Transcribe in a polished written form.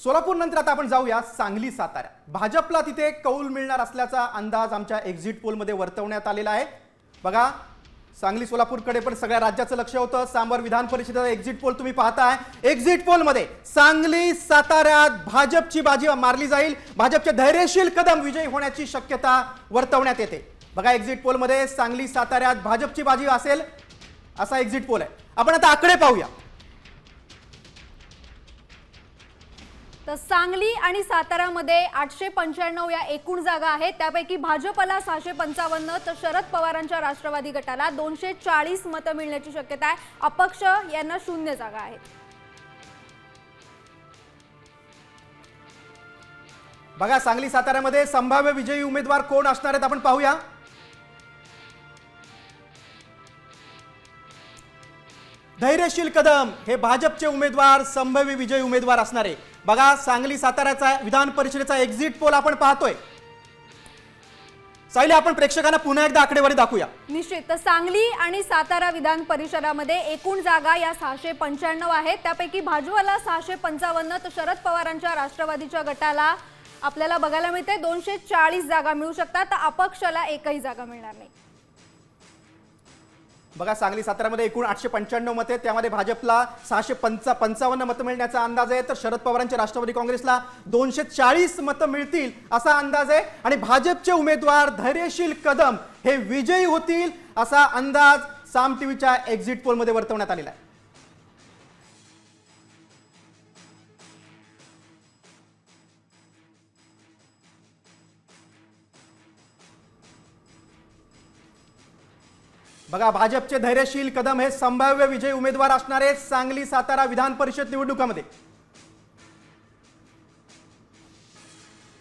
सोलापूर नंतर आता आपण जाऊया सांगली सातारा। भाजपला तिथे कौल मिळणार असल्याचा अंदाज आमच्या एक्झिट पोलमध्ये वर्तवण्यात आलेला आहे। बघा, सांगली सोलापूरकडे पण सगळ्या राज्याचं लक्ष होतं। सांबर विधान परिषदेचा एक्झिट पोल तुम्ही पाहताय। एक्झिट पोलमध्ये सांगली साताऱ्यात भाजपची बाजी मारली जाईल। भाजपचे धैर्यशील कदम विजयी होण्याची शक्यता वर्तवण्यात येते। बघा, एक्झिट पोलमध्ये सांगली साताऱ्यात भाजपची बाजी असेल असा एक्झिट पोल आहे। आपण आता आकडे पाहूया। तर सांगली आणि सातारामध्ये 895 या एकूण जागा आहेत। त्यापैकी भाजपला 655 तर शरद पवारांच्या राष्ट्रवादी गटाला 240 मतं मिळण्याची शक्यता आहे। अपक्ष यांना 0 जागा आहेत। बघा, सांगली साताऱ्यामध्ये संभाव्य विजयी उमेदवार कोण असणार आहेत आपण पाहूया। धैर्यशील कदम हे भाजपचे उमेदवार, संभाव्य विजयी उमेदवार असणार आहे। बघा, सांगली साताऱ्याचा विधान परिषदेचा एक्झिट पोल आपण पाहतोय। सायली, आपण प्रेक्षकांना पुन्हा एकदा आकडेवारी दाखवूया। निश्चित, तर सांगली आणि सातारा विधान परिषदामध्ये एकूण जागा या 695 आहेत। त्यापैकी भाजपला 655 तर शरद पवारांच्या राष्ट्रवादीच्या गटाला आपल्याला बघायला मिळते 240 जागा मिळू शकतात। तर अपक्षाला एकही जागा मिळणार नाही। बघा, सांगली साताऱ्यामध्ये एकूण 895 मते, त्यामध्ये भाजपला 655 मतं मिळण्याचा अंदाज आहे, तर शरद पवारांच्या राष्ट्रवादी काँग्रेसला 240 मतं मिळतील असा अंदाज आहे। आणि भाजपचे उमेदवार धैर्यशील कदम हे विजयी होतील असा अंदाज साम टीव्हीच्या एक्झिट पोलमध्ये वर्तवण्यात आलेला आहे। बघा, भाजपचे धैर्यशील कदम हे संभाव्य विजयी उमेदवार असणारे सांगली सातारा विधान परिषद निवडणुकामध्ये।